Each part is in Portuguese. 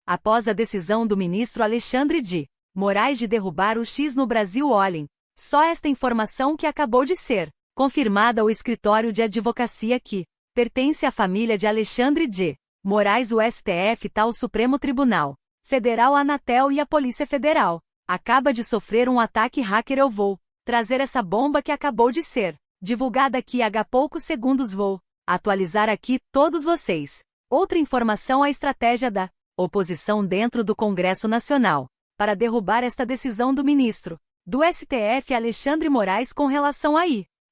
Após a decisão do ministro Alexandre de Moraes de derrubar o X no Brasil, olhem só esta informação que acabou de ser confirmada ao escritório de advocacia que pertence à família de Alexandre de Moraes. O STF, o Supremo Tribunal Federal, a Anatel e a Polícia Federal acaba de sofrer um ataque hacker. Eu vou trazer essa bomba que acabou de ser divulgada aqui há poucos segundos. Vou atualizar aqui todos vocês. Outra informação: a estratégia da oposição dentro do Congresso Nacional para derrubar esta decisão do ministro do STF, Alexandre Moraes, com relação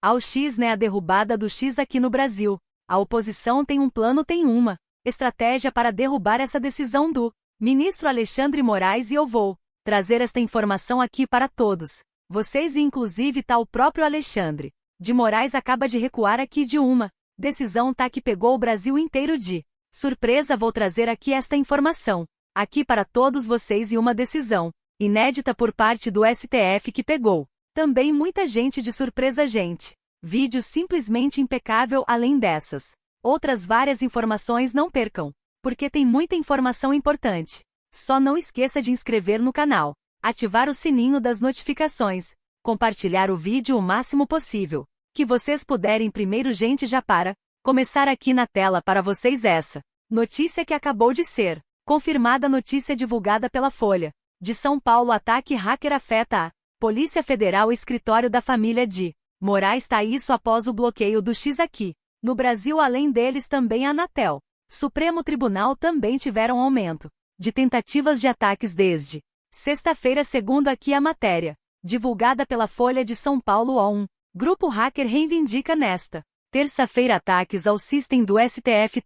ao X, a derrubada do X aqui no Brasil. A oposição tem um plano, tem uma estratégia para derrubar essa decisão do ministro Alexandre Moraes, e eu vou trazer esta informação aqui para todos vocês, e inclusive o próprio Alexandre de Moraes acaba de recuar aqui de uma decisão que pegou o Brasil inteiro de surpresa. Vou trazer aqui esta informação aqui para todos vocês, e uma decisão inédita por parte do STF que pegou também muita gente de surpresa, gente. Vídeo simplesmente impecável. Além dessas outras várias informações, não percam, porque tem muita informação importante. Só não esqueça de inscrever no canal, ativar o sininho das notificações, compartilhar o vídeo o máximo possível que vocês puderem. Primeiro, gente, já para começar aqui na tela para vocês essa notícia que acabou de ser confirmada. Notícia divulgada pela Folha de São Paulo: ataque hacker afeta a Polícia Federal. Escritório da família de Moraes isso após o bloqueio do X aqui no Brasil. Além deles, também a Anatel, Supremo Tribunal também tiveram aumento de tentativas de ataques desde sexta-feira, segundo aqui a matéria divulgada pela Folha de São Paulo. Um grupo hacker reivindica nesta terça-feira ataques ao sistema do STF,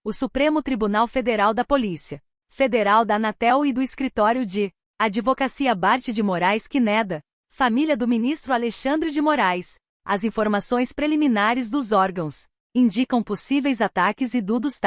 o Supremo Tribunal Federal, da Polícia Federal, da Anatel e do Escritório de Advocacia Bart de Moraes, que neda família do ministro Alexandre de Moraes. As informações preliminares dos órgãos indicam possíveis ataques e dudos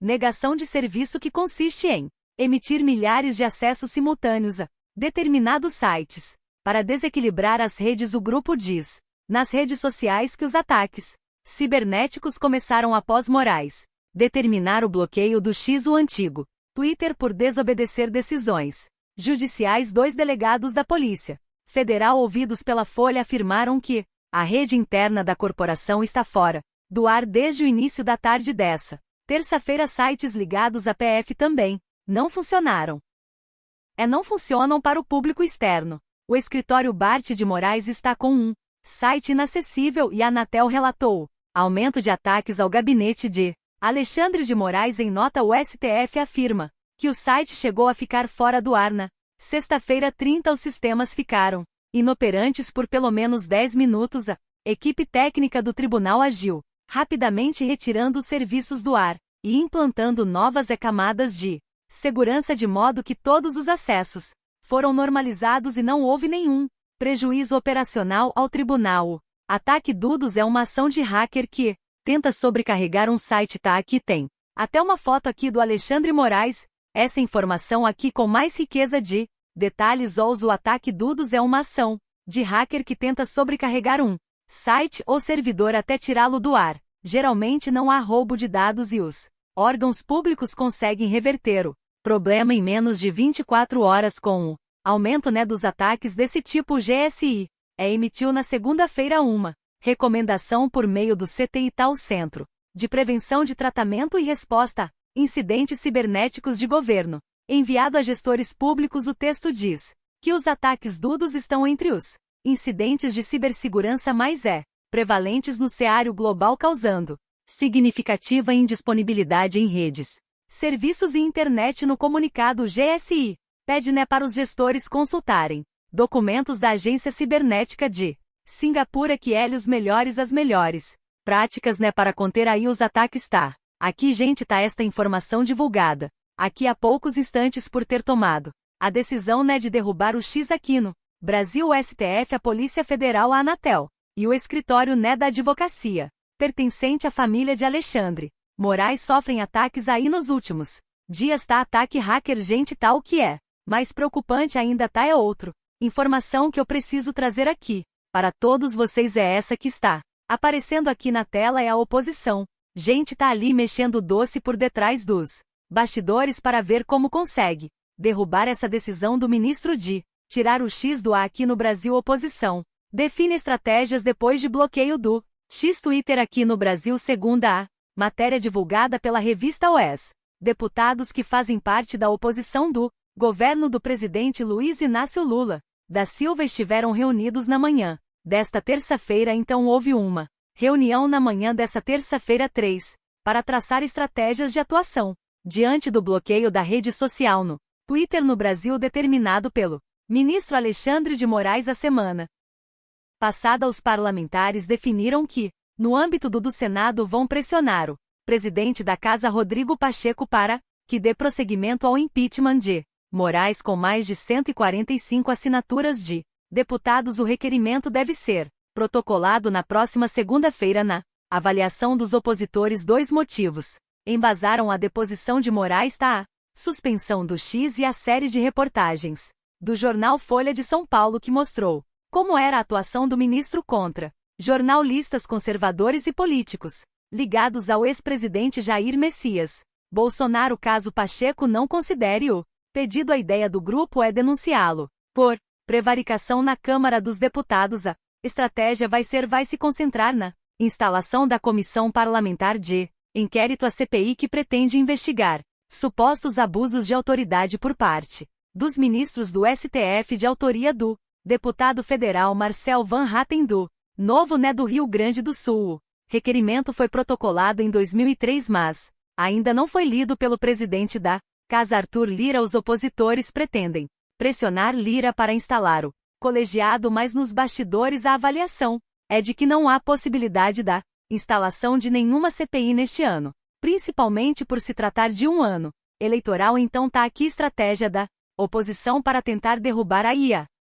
negação de serviço, que consiste em emitir milhares de acessos simultâneos a determinados sites para desequilibrar as redes. O grupo diz nas redes sociais que os ataques cibernéticos começaram após Moraes determinar o bloqueio do X, o antigo Twitter, por desobedecer decisões judiciais. Dois delegados da Polícia Federal ouvidos pela Folha afirmaram que a rede interna da corporação está fora do ar desde o início da tarde dessa terça-feira. Sites ligados à PF também não funcionaram. Não funcionam para o público externo. O escritório Bart de Moraes está com um site inacessível, e a Anatel relatou aumento de ataques ao gabinete de Alexandre de Moraes. Em nota, o STF afirma que o site chegou a ficar fora do ar na sexta-feira 30. Os sistemas ficaram inoperantes por pelo menos 10 minutos. A equipe técnica do tribunal agiu rapidamente, retirando os serviços do ar e implantando novas camadas de segurança, de modo que todos os acessos foram normalizados e não houve nenhum prejuízo operacional ao tribunal. O ataque dudos é uma ação de hacker que tenta sobrecarregar um site. Aqui tem até uma foto aqui do Alexandre Moraes. Essa informação aqui com mais riqueza de detalhes. O ataque dudos é uma ação de hacker que tenta sobrecarregar um site ou servidor até tirá-lo do ar. Geralmente não há roubo de dados e os órgãos públicos conseguem reverter o problema em menos de 24 horas. Com o aumento dos ataques desse tipo, o GSI emitiu na segunda-feira uma recomendação por meio do CTI, Centro de Prevenção, de Tratamento e Resposta a Incidentes Cibernéticos de Governo, enviado a gestores públicos. O texto diz que os ataques dudos estão entre os incidentes de cibersegurança mais prevalentes no cenário global, causando significativa indisponibilidade em redes, serviços e internet. No comunicado, o GSI pede para os gestores consultarem documentos da Agência Cibernética de Singapura, que as melhores práticas para conter os ataques. Aqui, gente, esta informação divulgada aqui há poucos instantes por ter tomado a decisão de derrubar o X aqui no Brasil. O STF, a Polícia Federal, a Anatel e o escritório da advocacia pertencente à família de Alexandre Moraes sofrem ataques nos últimos dias. Ataque hacker, gente. O que é mais preocupante ainda é outro informação que eu preciso trazer aqui para todos vocês. Essa que está aparecendo aqui na tela. A oposição, gente, ali mexendo doce por detrás dos Bastidores para ver como consegue derrubar essa decisão do ministro de tirar o X do A aqui no Brasil. Oposição define estratégias depois de bloqueio do X Twitter aqui no Brasil. Segunda a matéria divulgada pela revista UES. Deputados que fazem parte da oposição do governo do presidente Luiz Inácio Lula da Silva estiveram reunidos na manhã desta terça-feira. Então houve uma reunião na manhã dessa terça-feira 3, para traçar estratégias de atuação diante do bloqueio da rede social no Twitter no Brasil determinado pelo ministro Alexandre de Moraes. A semana passada, os parlamentares definiram que, no âmbito do Senado, vão pressionar o presidente da Casa, Rodrigo Pacheco, para que dê prosseguimento ao impeachment de Moraes com mais de 145 assinaturas de deputados. O requerimento deve ser protocolado na próxima segunda-feira. Na avaliação dos opositores, dois motivos embasaram a deposição de Moraes: a suspensão do X e a série de reportagens do jornal Folha de São Paulo que mostrou como era a atuação do ministro contra jornalistas conservadores e políticos ligados ao ex-presidente Jair Messias Bolsonaro. Caso Pacheco não considere o pedido, a ideia do grupo é denunciá-lo por prevaricação na Câmara dos Deputados. A estratégia vai se concentrar na instalação da Comissão Parlamentar de Inquérito, a CPI, que pretende investigar supostos abusos de autoridade por parte dos ministros do STF, de autoria do deputado federal Marcel Van Hatten do Novo, do Rio Grande do Sul. O requerimento foi protocolado em 2003, mas ainda não foi lido pelo presidente da Casa, Arthur Lira. Os opositores pretendem pressionar Lira para instalar o colegiado, mas nos bastidores a avaliação é de que não há possibilidade da instalação de nenhuma CPI neste ano, principalmente por se tratar de um ano eleitoral. Então tá aqui estratégia da oposição para tentar derrubar a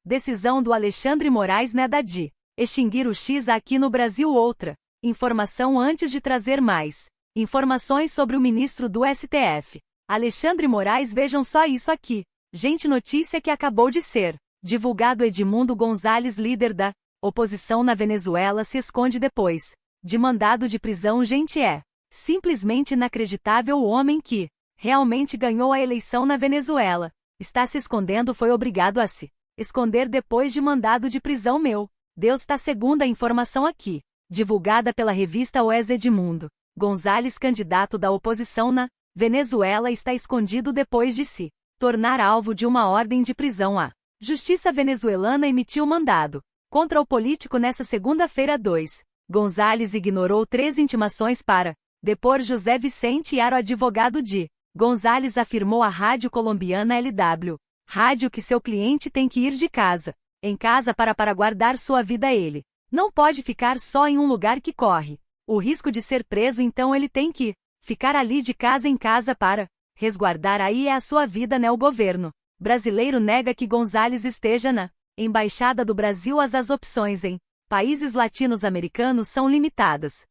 decisão do Alexandre Moraes, da de extinguir o X aqui no Brasil. Outra informação antes de trazer mais informações sobre o ministro do STF, Alexandre Moraes. Vejam só isso aqui, gente, notícia que acabou de ser divulgado. Edmundo Gonzalez, líder da oposição na Venezuela, se esconde depois de mandado de prisão. Gente, é simplesmente inacreditável. O homem que realmente ganhou a eleição na Venezuela está se escondendo, foi obrigado a se esconder depois de mandado de prisão. Meu Deus. Tá, segunda informação aqui, divulgada pela revista UES. Edmundo Gonzalez, candidato da oposição na Venezuela, está escondido depois de se tornar alvo de uma ordem de prisão. A justiça venezuelana emitiu mandado contra o político nesta segunda-feira 2. Gonzalez ignorou 3 intimações para depor José Vicente Yaro. Advogado de Gonzalez afirmou à rádio colombiana LW Rádio que seu cliente tem que ir de casa em casa para guardar sua vida. Ele não pode ficar só em um lugar que corre o risco de ser preso, então ele tem que ficar ali de casa em casa para resguardar aí a sua vida. O governo brasileiro nega que Gonzalez esteja na Embaixada do Brasil. As opções em países latino-americanos são limitadas,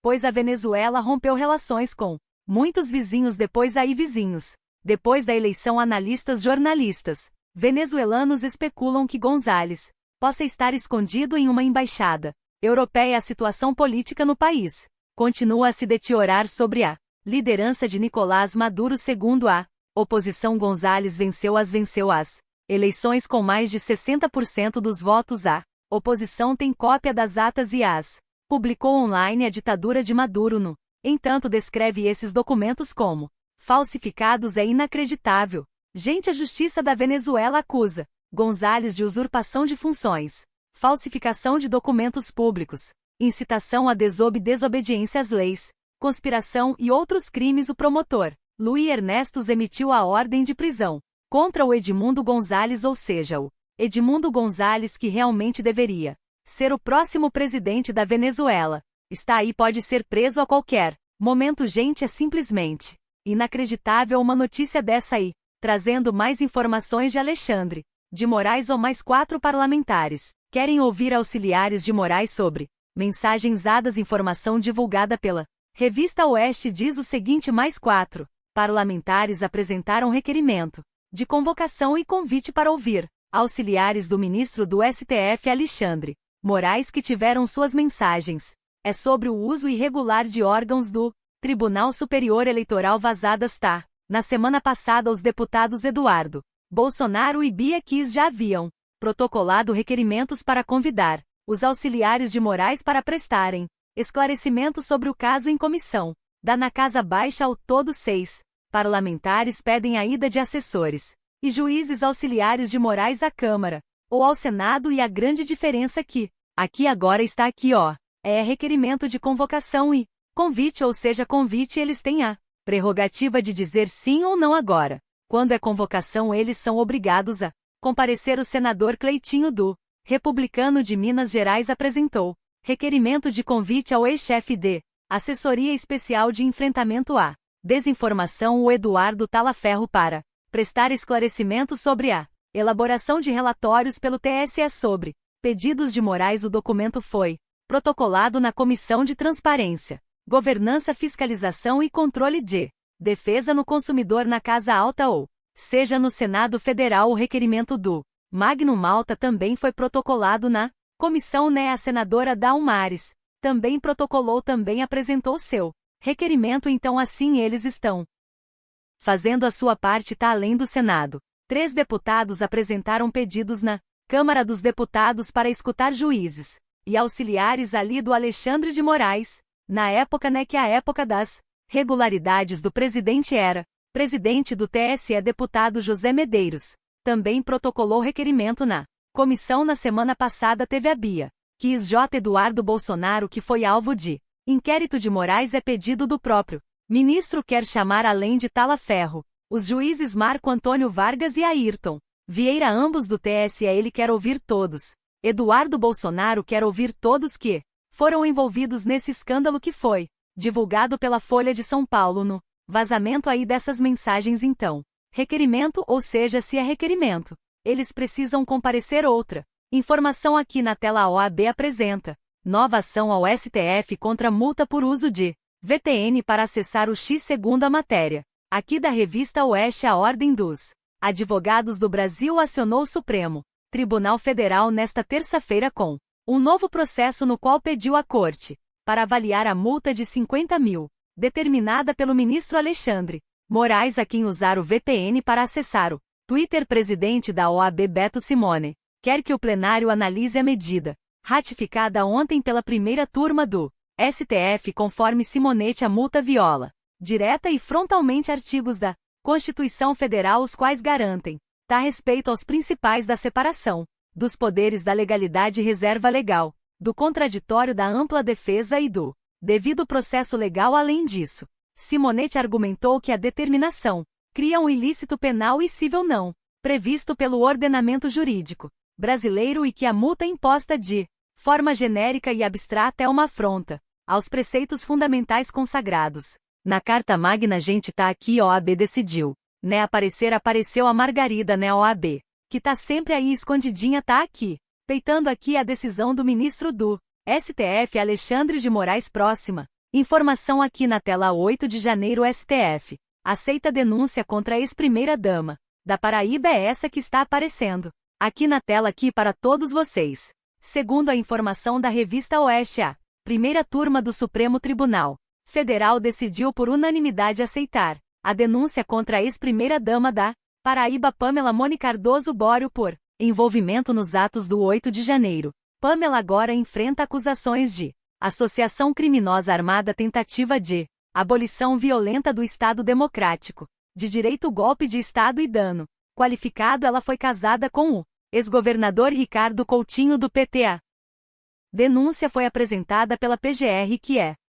pois a Venezuela rompeu relações com muitos vizinhos depois da eleição. Analistas jornalistas venezuelanos especulam que Gonzalez possa estar escondido em uma embaixada europeia. A situação política no país continua a se deteriorar sob a liderança de Nicolás Maduro. Segundo a oposição, Gonzalez venceu as eleições com mais de 60% dos votos. A oposição tem cópia das atas e as publicou online. A ditadura de Maduro, no entanto, descreve esses documentos como falsificados. É inacreditável. Gente, a justiça da Venezuela acusa Gonzalez de usurpação de funções, falsificação de documentos públicos, incitação à desobediência às leis, conspiração e outros crimes. O promotor Luiz Ernestos emitiu a ordem de prisão contra o Edmundo Gonzalez, ou seja, o Edmundo Gonzalez, que realmente deveria ser o próximo presidente da Venezuela, está aí, pode ser preso a qualquer momento. Gente, é simplesmente inacreditável uma notícia dessa aí. Trazendo mais informações de Alexandre de Moraes. Ou mais 4 parlamentares querem ouvir auxiliares de Moraes sobre mensagens dadas. Informação divulgada pela revista Oeste diz o seguinte: mais 4 parlamentares apresentaram requerimento de convocação e convite para ouvir auxiliares do ministro do STF Alexandre Moraes que tiveram suas mensagens sobre o uso irregular de órgãos do Tribunal Superior Eleitoral vazadas tá. Na semana passada os deputados Eduardo Bolsonaro e Bia Kiss já haviam protocolado requerimentos para convidar os auxiliares de Moraes para prestarem esclarecimentos sobre o caso em comissão. Na Casa Baixa ao todo 6 parlamentares pedem a ida de assessores e juízes auxiliares de Moraes à Câmara ou ao Senado, e a grande diferença aqui agora está aqui é requerimento de convocação e convite, ou seja, convite eles têm a prerrogativa de dizer sim ou não agora. Quando é convocação eles são obrigados a comparecer. O senador Cleitinho do Republicano de Minas Gerais apresentou requerimento de convite ao ex-chefe de Assessoria Especial de Enfrentamento à Desinformação, o Eduardo Talaferro, para prestar esclarecimentos sobre a elaboração de relatórios pelo TSE sobre pedidos de Moraes. O documento foi protocolado na Comissão de Transparência, Governança, Fiscalização e Controle de Defesa no Consumidor na Casa Alta, ou seja, no Senado Federal. O requerimento do Magno Malta também foi protocolado na comissão, A senadora Damares também protocolou, também apresentou seu requerimento. Então assim eles estão fazendo a sua parte. Além do Senado, 3 deputados apresentaram pedidos na Câmara dos Deputados para escutar juízes e auxiliares ali do Alexandre de Moraes, na época, que a época das regularidades do presidente era presidente do TSE. Deputado José Medeiros também protocolou requerimento na comissão. Na semana passada teve a Bia Kiss J. Eduardo Bolsonaro, que foi alvo de inquérito de Moraes, é pedido do próprio ministro, quer chamar, além de Talaferro, os juízes Marco Antônio Vargas e Ayrton Vieira, ambos do TSE. Ele quer ouvir todos. Eduardo Bolsonaro quer ouvir todos que foram envolvidos nesse escândalo que foi divulgado pela Folha de São Paulo no vazamento aí dessas mensagens. Então, requerimento, ou seja, se é requerimento, eles precisam comparecer. Outra informação aqui na tela: a OAB apresenta nova ação ao STF contra multa por uso de VPN para acessar o X. Segundo a matéria aqui da revista Oeste, a Ordem dos Advogados do Brasil acionou o Supremo Tribunal Federal nesta terça-feira com um novo processo no qual pediu à Corte para avaliar a multa de 50 mil, determinada pelo ministro Alexandre Moraes a quem usar o VPN para acessar o Twitter. Presidente da OAB Beto Simone quer que o plenário analise a medida ratificada ontem pela primeira turma do STF. Conforme Simonetti, a multa viola direta e frontalmente artigos da Constituição Federal, os quais garantem respeito aos principais da separação dos poderes, da legalidade e reserva legal, do contraditório, da ampla defesa e do devido processo legal. Além disso, Simonetti argumentou que a determinação cria um ilícito penal e civil não previsto pelo ordenamento jurídico brasileiro e que a multa imposta de forma genérica e abstrata é uma afronta aos preceitos fundamentais consagrados na Carta Magna. A gente aqui, OAB decidiu, apareceu a Margarida, OAB, que sempre aí escondidinha, aqui, peitando aqui a decisão do ministro do STF, Alexandre de Moraes. Próxima informação aqui na tela: 8 de janeiro, STF aceita denúncia contra a ex-primeira-dama da Paraíba. É essa que está aparecendo aqui na tela aqui para todos vocês. Segundo a informação da revista Oeste, a primeira turma do Supremo Tribunal Federal decidiu por unanimidade aceitar a denúncia contra a ex-primeira-dama da Paraíba, Pamela Mone Cardoso Bório, por envolvimento nos atos do 8 de janeiro. Pamela agora enfrenta acusações de associação criminosa armada, tentativa de abolição violenta do Estado Democrático de Direito, golpe de Estado e dano qualificado. Ela foi casada com o ex-governador Ricardo Coutinho do PT. A denúncia foi apresentada pela PGR,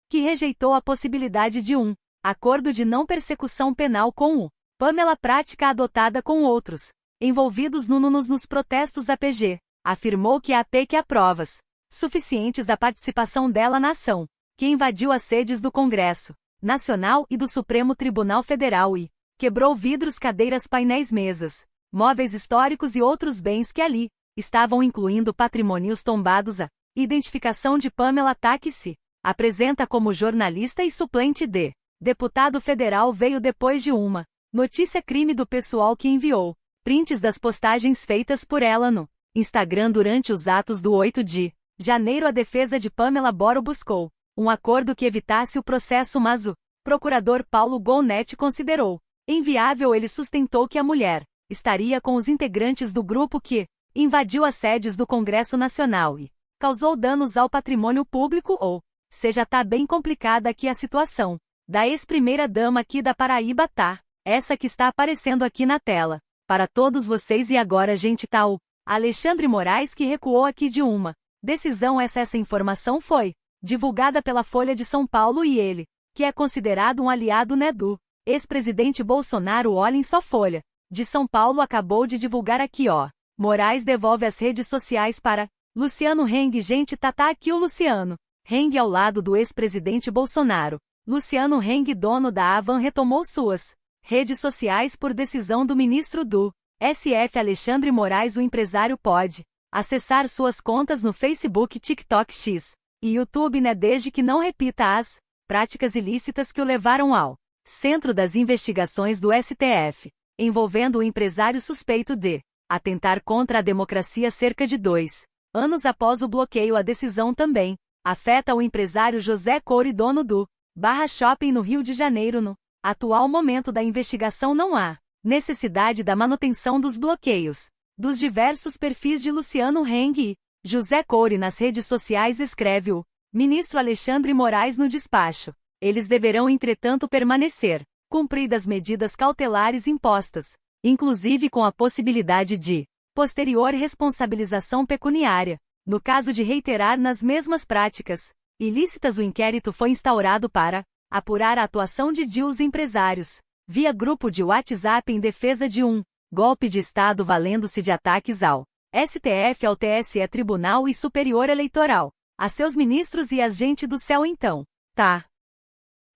que rejeitou a possibilidade de um acordo de não persecução penal com o Pamela, prática adotada com outros envolvidos nos protestos. A PG afirmou que a PEC há provas suficientes da participação dela na ação, que invadiu as sedes do Congresso Nacional e do Supremo Tribunal Federal e quebrou vidros, cadeiras, painéis, mesas, móveis históricos e outros bens que ali estavam, incluindo patrimônios tombados. A identificação de Pamela, que se apresenta como jornalista e suplente de deputado federal, veio depois de uma notícia crime do pessoal que enviou prints das postagens feitas por ela no Instagram durante os atos do 8 de janeiro. A defesa de Pamela Bório buscou um acordo que evitasse o processo, mas o Procurador Paulo Gonet considerou inviável. Ele sustentou que a mulher estaria com os integrantes do grupo que invadiu as sedes do Congresso Nacional e causou danos ao patrimônio público, ou seja, tá bem complicada aqui a situação da ex-primeira-dama aqui da Paraíba, tá? Essa que está aparecendo aqui na tela para todos vocês. E agora, gente, tá o Alexandre Moraes, que recuou aqui de uma decisão. Essa informação foi divulgada pela Folha de São Paulo e ele, que é considerado um aliado, né, do ex-presidente Bolsonaro. Olhem só, Folha de São Paulo acabou de divulgar aqui, ó. Moraes devolve as redes sociais para Luciano Heng. Gente, tá aqui o Luciano Heng ao lado do ex-presidente Bolsonaro. Luciano Heng, dono da Avan, retomou suas redes sociais por decisão do ministro do SF Alexandre Moraes. O empresário pode acessar suas contas no Facebook, TikTok, X e YouTube, né, desde que não repita as práticas ilícitas que o levaram ao centro das investigações do STF, envolvendo o empresário suspeito de atentar contra a democracia cerca de 2 anos após o bloqueio. A decisão também afeta o empresário José Couri, dono do Barra Shopping no Rio de Janeiro. No atual momento da investigação, não há necessidade da manutenção dos bloqueios dos diversos perfis de Luciano Heng e José Couri nas redes sociais, escreve o ministro Alexandre Moraes no despacho. Eles deverão, entretanto, permanecer cumpridas medidas cautelares impostas, inclusive com a possibilidade de posterior responsabilização pecuniária. No caso de reiterar nas mesmas práticas ilícitas, o inquérito foi instaurado para apurar a atuação de os empresários via grupo de WhatsApp em defesa de um golpe de Estado, valendo-se de ataques ao STF, ao TSE, Tribunal e Superior Eleitoral, a seus ministros e as gente do céu. Então, tá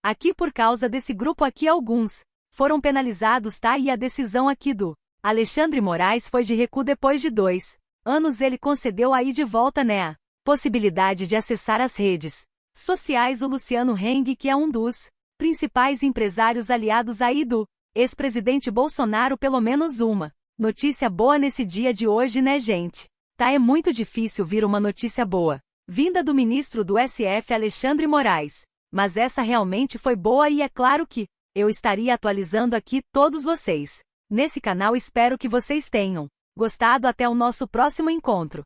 aqui por causa desse grupo aqui, alguns foram penalizados, tá? E a decisão aqui do Alexandre Moraes foi de recuo. Depois de 2 anos ele concedeu aí de volta, né, a possibilidade de acessar as redes sociais. O Luciano Heng, que é um dos principais empresários aliados aí do ex-presidente Bolsonaro. Pelo menos uma notícia boa nesse dia de hoje, né, gente? Tá, é muito difícil vir uma notícia boa vinda do ministro do SF Alexandre Moraes, mas essa realmente foi boa e é claro que eu estaria atualizando aqui todos vocês nesse canal. Espero que vocês tenham gostado. Até o nosso próximo encontro.